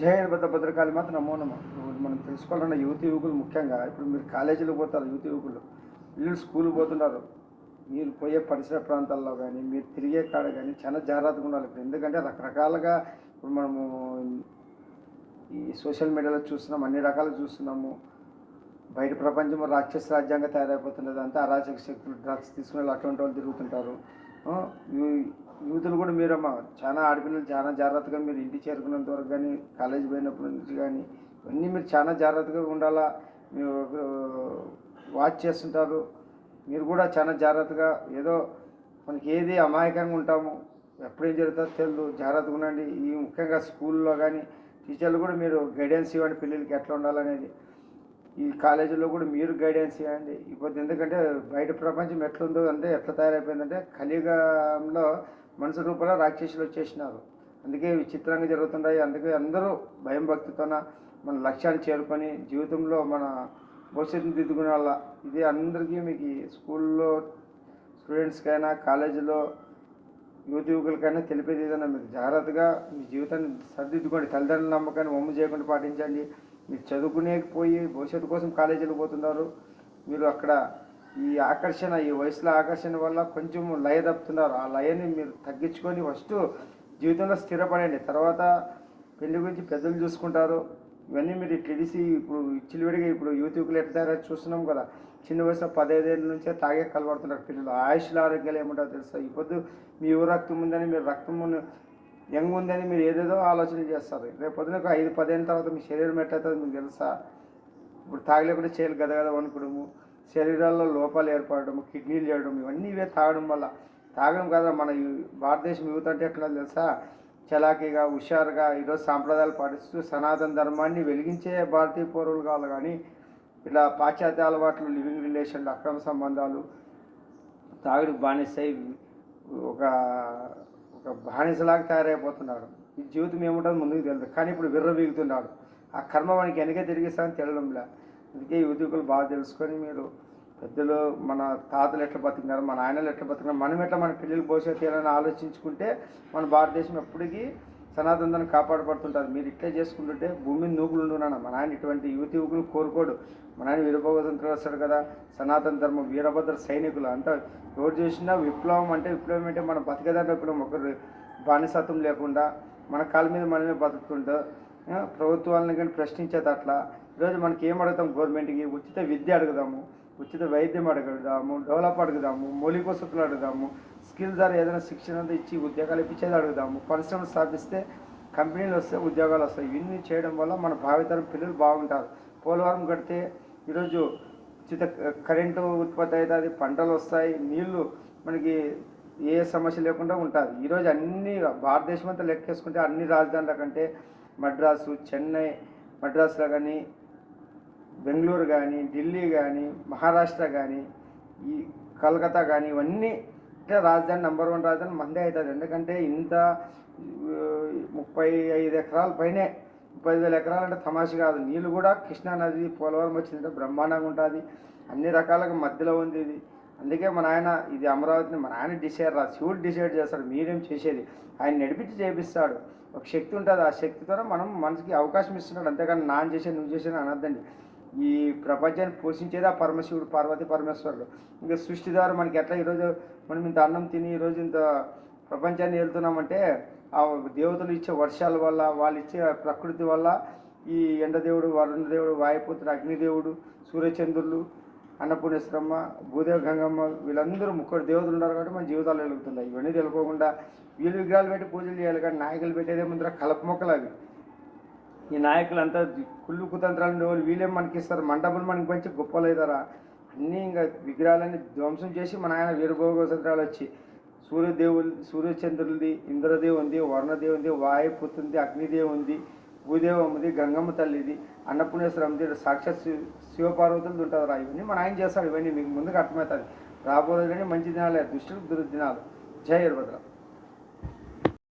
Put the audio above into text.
జై భద్రకాళి మాత్రం నమో నమః. ఇప్పుడు మనం తెలుసుకోవాలన్న యువకులు ముఖ్యంగా ఇప్పుడు మీరు కాలేజీలో పోతారు, యువకులు వీళ్ళు స్కూల్కి పోతున్నారు. మీరు పోయే పరిసర ప్రాంతాల్లో కానీ మీరు తిరిగే కాడ కానీ చాలా జాగ్రత్తగా ఉండాలి. ఇప్పుడు ఎందుకంటే రకరకాలుగా ఇప్పుడు మనము ఈ సోషల్ మీడియాలో చూస్తున్నాము, అన్ని రకాలు చూస్తున్నాము. బయట ప్రపంచంలో రాక్షస రాజ్యాంగం తయారైపోతున్నది. అంతా అరాచక శక్తులు డ్రగ్స్ తీసుకుని అటువంటి వాళ్ళు తిరుగుతుంటారు. యూతులు కూడా మీరమ్మా చాలా ఆడపిల్లలు చాలా జాగ్రత్తగా మీరు ఇంటికి చేరుకున్నంత వరకు కానీ కాలేజీ పోయినప్పటి నుంచి కానీ ఇవన్నీ మీరు చాలా జాగ్రత్తగా ఉండాలా. మీరు వాచ్ చేస్తుంటారు, మీరు కూడా చాలా జాగ్రత్తగా ఏదో మనకి ఏది అమాయకంగా ఉంటాము, ఎప్పుడేం జరుగుతుందో తెలియదు. జాగ్రత్తగా ఉండండి. ఈ ముఖ్యంగా స్కూల్లో కానీ టీచర్లు కూడా మీరు గైడెన్స్ ఇవ్వండి, పిల్లలకి ఎట్లా ఉండాలనేది. ఈ కాలేజీలో కూడా మీరు గైడెన్స్ ఇవ్వండి. ఇప్పుడు ఎందుకంటే బయట ప్రపంచం ఎట్లుందో అంటే ఎట్లా తయారైపోయిందంటే కలియుగంలో మనుషు రూపంలో రాక్షసులు వచ్చేసినారు. అందుకే విచిత్రంగా జరుగుతున్నాయి. అందుకే అందరూ భయం భక్తితోన మన లక్ష్యాన్ని చేరుకొని జీవితంలో మన భవిష్యత్తును దిద్దుకునే వాళ్ళ ఇది అందరికీ మీకు స్కూల్లో స్టూడెంట్స్కైనా కాలేజీలో యువకులకైనా తెలిపేది ఏదైనా మీరు జాగ్రత్తగా మీ జీవితాన్ని సరిదిద్దుకోండి. తల్లిదండ్రుల నమ్మకాన్ని వమ్ము చేయకుండా పాటించండి. మీరు చదువుకునేకపోయి భవిష్యత్తు కోసం కాలేజీలకు పోతున్నారు. మీరు అక్కడ ఈ ఆకర్షణ, ఈ వయసులో ఆకర్షణ వల్ల కొంచెం లయ తప్పుతున్నారు. ఆ లయని మీరు తగ్గించుకొని ఫస్ట్ జీవితంలో స్థిరపడండి. తర్వాత పెళ్లి గురించి పెద్దలు చూసుకుంటారు. ఇవన్నీ మీరు తెలిసి ఇప్పుడు చిలివిడిగా ఇప్పుడు యువకులు ఎట్లా చూస్తున్నాం కదా. చిన్న వయసులో 15 ఏళ్ళ నుంచే తాగే కలబడుతున్నారు పిల్లలు. ఆయుష్ల ఆరోగ్యాలు ఏముంటారో తెలుసా? ఈ పొద్దు మీ యువ రక్తం ఉందని మీరు రక్తం యంగ్ ఉందని మీరు ఏదేదో ఆలోచన చేస్తారు. రేపు పొద్దున 5-10 ఏళ్ళ తర్వాత మీ శరీరం ఎట్లవుతుందో మీకు తెలుసా? ఇప్పుడు తాగలేకుండా చేయాలి గదగద వణుకుడము, శరీరాల్లో లోపాలు ఏర్పడము, కిడ్నీలు చేయడం, ఇవే తాగడం వల్ల. తాగడం కదా మన భారతదేశం యువత అంటే ఎట్లా తెలుసా? చలాకీగా హుషారుగా ఈరోజు సాంప్రదాయాలు పాటిస్తూ సనాతన ధర్మాన్ని వెలిగించే భారతీయ పౌరులు కావాలి. కానీ ఇలా పాశ్చాత్య అలవాట్లు, లివింగ్ రిలేషన్లు, అక్రమ సంబంధాలు, తాగుడు బానిసై ఒక ఒక బానిసలాగా తయారైపోతున్నాడు. ఈ జీవితం ఏముంటుందో ముందుకు తెలియదు. కానీ ఇప్పుడు విర్రవీగుతున్నాడు. ఆ కర్మ వానికి వెనకే తిరిగిస్తానని తెలియడంలే. అందుకే యువకులు బాగా తెలుసుకొని మీరు పెద్దలు మన తాతలు ఎట్లా బతికినారు, మన నాయనలు ఎట్లా బతికినారు, మనం ఎట్లా మన పిల్లలు భవిష్యత్తు చేయాలని ఆలోచించుకుంటే మన భారతదేశం ఎప్పటికీ సనాతనాన్ని కాపాడబడుతుంటుంది. మీరు ఇట్లే చేసుకుంటుంటే భూమిని నూకులు ఉండున్నాను. మా నాయన ఇటువంటి యువకులు కోరుకోడు. మా నాయన వీరభద్రుడు వస్తాడు కదా, సనాతన ధర్మం వీరభద్ర సైనికులు అంటే ఎవరు చేసినా విప్లవం అంటే మన బతికేదాంట్లో విప్లవం. ఒకరు బానిసత్వం లేకుండా మన కాళ్ళ మీద మనమే బతుకుతుంటూ ప్రభుత్వాలను కానీ ప్రశ్నించేది అట్లా. ఈరోజు మనకి ఏం అడుగుతాం? గవర్నమెంట్కి ఉచిత విద్య అడుగుదాము, ఉచిత వైద్యం అడుగుదాము, డెవలప్ అడుగుదాము, మౌలిక వసతులు అడుగుదాము, స్కిల్ ద్వారా ఏదైనా శిక్షణ ఇచ్చి ఉద్యోగాలు ఇప్పించేది అడుగుదాము, పరిశ్రమలు స్థాపిస్తే కంపెనీలు వస్తే ఉద్యోగాలు వస్తాయి. ఇవన్నీ చేయడం వల్ల మన భావితరం పిల్లలు బాగుంటారు. పోలవరం కడితే ఈరోజు ఉచిత కరెంటు ఉత్పత్తి అవుతుంది, పంటలు వస్తాయి, నీళ్లు మనకి ఏ సమస్య లేకుండా ఉంటుంది. ఈరోజు అన్ని భారతదేశం అంతా లెక్కేసుకుంటే అన్ని రాజధానుల కంటే మద్రాసు, చెన్నై, మద్రాసులో కానీ బెంగళూరు కానీ ఢిల్లీ కానీ మహారాష్ట్ర కానీ ఈ కలకత్తా కానీ ఇవన్నీ అంటే రాజధాని నెంబర్ 1 రాజధాని మందే అవుతుంది. ఎందుకంటే ఇంత 35 ఎకరాల పైనే 30,000 ఎకరాలు అంటే తమాషి కాదు. నీళ్ళు కూడా కృష్ణా నది పోలవరం వచ్చిందంటే బ్రహ్మాండంగా ఉంటుంది. అన్ని రకాలుగా మధ్యలో ఉంది ఇది. అందుకే మన ఆయన ఇది అమరావతిని మన ఆయన డిసైడ్ శివుడు డిసైడ్ చేస్తాడు, మీరేం చేసేది. ఆయన నడిపించి చేపిస్తాడు. ఒక శక్తి ఉంటుంది, ఆ శక్తితో మనం మనసుకి అవకాశం ఇస్తున్నాడు. అంతేకాని నాన్న చేసే నువ్వు చేసేది అనద్దండి. ఈ ప్రపంచాన్ని పోషించేది ఆ పరమశివుడు, పార్వతీ పరమేశ్వరుడు. ఇంకా సృష్టి ద్వారా మనకి ఎట్లా ఈరోజు మనం ఇంత అన్నం తిని ఈరోజు ఇంత ప్రపంచాన్ని వెళ్తున్నామంటే ఆ దేవతలు ఇచ్చే వర్షాల వల్ల, వాళ్ళు ఇచ్చే ప్రకృతి వల్ల, ఈ ఎండదేవుడు, వరుణ దేవుడు, వాయుపుత్రుడు, అగ్నిదేవుడు, సూర్యచంద్రులు, అన్నపూర్ణేశ్వరమ్మ, భూదేవి, గంగమ్మ వీళ్ళందరూ 3 దేవతలు ఉన్నారు కాబట్టి మన జీవితాలు వెలుగుతున్నాయి. ఇవన్నీ తెలుసుకోకుండా వీళ్ళు విగ్రహాలు పెట్టి పూజలు చేయాలి. కానీ నాయకులు పెట్టేదే ముందర కలప మొక్కలు అవి. ఈ నాయకులంతా కుళ్ళు కుతంత్రాలు ఉండేవాళ్ళు. వీళ్ళేం మనకి ఇస్తారు? మండపం మనకి మంచి గొప్పలు అవుతారా? అన్నీ ఇంకా విగ్రహాలన్నీ ధ్వంసం చేసి మన ఆయన వీరభోగోత్సవాలు వచ్చి సూర్యచంద్రులది, ఇంద్రదేవుంది, వరుణదేవుంది, వాయుపుత్రుంది, అగ్నిదేవుంది, భూదేవమ్మది, గంగమ్మ తల్లిది, అన్నపూర్ణేశ్వరంది, సాక్షాత్ శివపార్వతులది ఉంటుందిరా. ఇవన్నీ మన ఆయన చేస్తాడు. ఇవన్నీ మీకు ముందుకు అర్థమవుతుంది. రాబోయే మంచి దినాలే, దుష్టులకు దుర్దినాలు. జై వీరభద్ర.